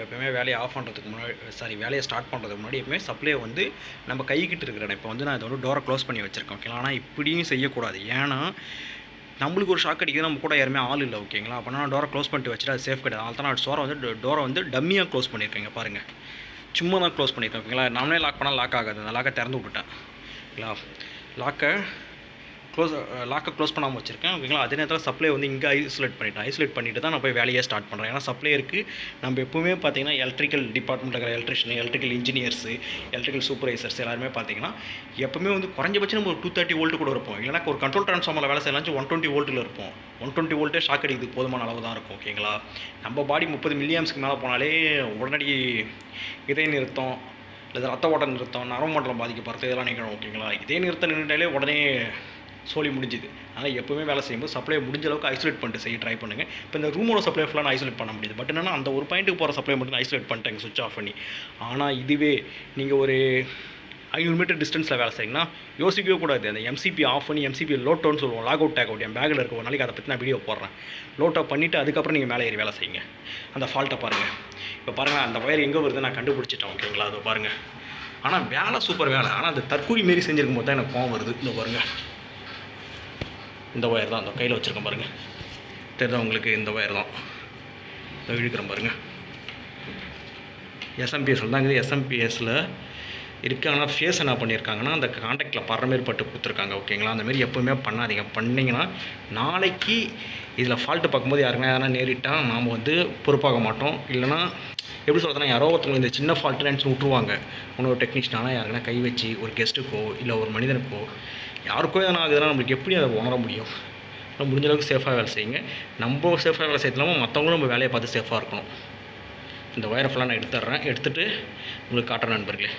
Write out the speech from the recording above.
நம்ம எப்போயுமே வேலையை ஆஃப் பண்ணுறதுக்கு முன்னாடி வேலையை ஸ்டார்ட் பண்ணுறதுக்கு முன்னாடி எப்பவுமே சப்ளை வந்து நம்ம கைக்கிட்ட இருக்கிறேன். இப்போ வந்து நான் இதை வந்து டோரை க்ளோஸ் பண்ணி வச்சுருக்கேன் ஓகேங்களா. ஆனால் இப்படியும் செய்யக்கூடாது. ஏன்னா நம்மளுக்கு ஒரு ஷாக் அடிக்குது, நம்ம கூட யாருமே ஆள் இல்லை ஓகேங்களா. அப்போ நான் டோரை க்ளோஸ் பண்ணிட்டு வச்சுட்டு அது சேஃப் கிடையாது. அதனால தான் நான் டோரை வந்து டம்மியாக க்ளோஸ் பண்ணியிருக்கேங்க பாருங்கள். சும்மா தான் க்ளோஸ் பண்ணியிருக்கேன் ஓகேங்களா. நானே லாக் பண்ணால் லாக் ஆகாது. அந்த லாக்கை திறந்து விட்டுட்டேன் ஓகேங்களா. லாக்கை க்ளோஸ் பண்ணாமல் வச்சுருக்கேன் ஓகேங்களா. அதே நேரத்தில் சப்ளை வந்து இங்கே ஐசோலேட் பண்ணிவிட்டு தான் நான் போய் வேலையை ஸ்டார்ட் பண்ணுறேன். ஏன்னா சப்ளையருக்கு நம்ம எப்போவுமே பார்த்தீங்கன்னா எலக்ட்ரிக்கல் டிபார்ட்மெண்ட்டில் இருக்கிற electrician, electrical engineers, electrical supervisors எல்லாருமே பார்த்தீங்கன்னா எப்போவுமே வந்து குறைஞ்சபட்சம் நம்ம ஒரு 230 வோல்ட் கூட இருப்போம். இல்லைனா ஒரு கண்ட்ரோல் ட்ரான்ஸ்ஃபார்மரில் வேலை செய்யலாம் 120 வோல்ட்டில் இருப்போம். 120 வோல்ட்டே ஷாக் அடிக்குது போதுமான அளவு தான் இருக்கும் ஓகேங்களா. நம்ம பாடி 30 மில்லியாம்ஸ்க்கு மேலே போனாலே உடனடி இதய நிறுத்தம், இல்லை ரத்த ஓட்ட நிறுத்தம், நரம்பு மண்டலம் பாதிக்கப்படுறது இதெல்லாம் நிகழும் ஓகேங்களா. இதே நிறுத்தம் நின்றாலே உடனே சோலி முடிஞ்சுது. அதனால் எப்போவுமே வேலை செய்யும்போது சப்ளை முடிஞ்ச அளவுக்கு ஐசோலேட் பண்ணிட்டு செய்ய ட்ரை பண்ணுங்கள். இப்போ இந்த ரூமோட சப்ளை ஃபுல்லாக நான் ஐசோலேட் பண்ண முடியுது. பட் என்னன்னா அந்த ஒரு பாயிண்ட்டுக்கு போகிற சப்ளை மட்டும் நான் ஐசோலேட் பண்ணிட்டேங்க சுவிட்ச் ஆஃப் பண்ணி. ஆனால் இதுவே நீங்கள் ஒரு 500 மீட்டர் டிஸ்டன்ஸில் வேலை செய்யுங்கன்னா யோசிக்கவே கூடாது. அந்த எம்சிபி ஆஃப் பண்ணி எம்சிபி லோட் அவுட்னு சொல்லுவோம், லாக் அவுட் டேக் அவுட். என் பேக்கில் இருக்க ஒரு நாளைக்கு அதை பற்றி நான் வீடியோ போடுறேன். லோட் அவுட் பண்ணிவிட்டு அதுக்கப்புறம் நீங்கள் மேலே ஏறி வேலை செய்யுங்க. அந்த ஃபால்ட்டை பாருங்கள். இப்போ பாருங்கள் அந்த ஒயர் எங்கே வருது நான் கண்டுபிடிச்சிட்டேன் ஓகேங்களா. அதை பாருங்கள். ஆனால் வேலை சூப்பர் வேலை. ஆனால் அந்த தற்கூரி மாரி செஞ்சுருக்கும் போது தான் எனக்கு கோவம் வருது. இந்த பாருங்கள், இந்த ஒயர் தான் அந்த கையில் வச்சுருக்கேன் பாருங்கள். தெரியுதா உங்களுக்கு? இந்த ஒயர் தான் இழுக்கிறேன் பாருங்கள். எஸ்எம்பிஎஸ்ல தான் இருக்குது. எஸ்எம்பிஎஸ்சில் இருக்குது. ஆனால் ஃபேஸ் என்ன பண்ணியிருக்காங்கன்னா அந்த கான்டாக்டில் படுற மாரி பட்டு கொடுத்துருக்காங்க ஓகேங்களா. அந்தமாரி எப்போவுமே பண்ணாதீங்க. பண்ணிங்கன்னா நாளைக்கு இதில் ஃபால்ட்டு பார்க்கும்போது யாருக்குன்னா எதனா நேரிட்டால் நாம் வந்து பொறுப்பாக மாட்டோம். இல்லைனா எப்படி சொல்கிறதுனா யாரோ ஒருத்தவங்க இந்த சின்ன ஃபால்ட்டு நினச்சி விட்ருவாங்க. இன்னொரு டெக்னீஷியனாக யாருக்குன்னா கை வச்சு ஒரு கெஸ்ட்டுக்கோ இல்லை ஒரு மனிதனுக்கோ யாருக்கோ எதனா ஆகுதுன்னா நம்மளுக்கு எப்படி அதை உணர முடியும்? நம்ம முடிஞ்ச அளவுக்கு சேஃபாக வேலை செய்யுங்க. நம்ம சேஃபாக வேலை செய்யறது இல்லாமல் மற்றவங்களும் நம்ம வேலையை பார்த்து சேஃபாக இருக்கணும். இந்த ஒயரை ஃபுல்லாக நான் எடுத்துடுறேன். எடுத்துகிட்டு உங்களுக்கு காட்டுறேன் நண்பர்களே.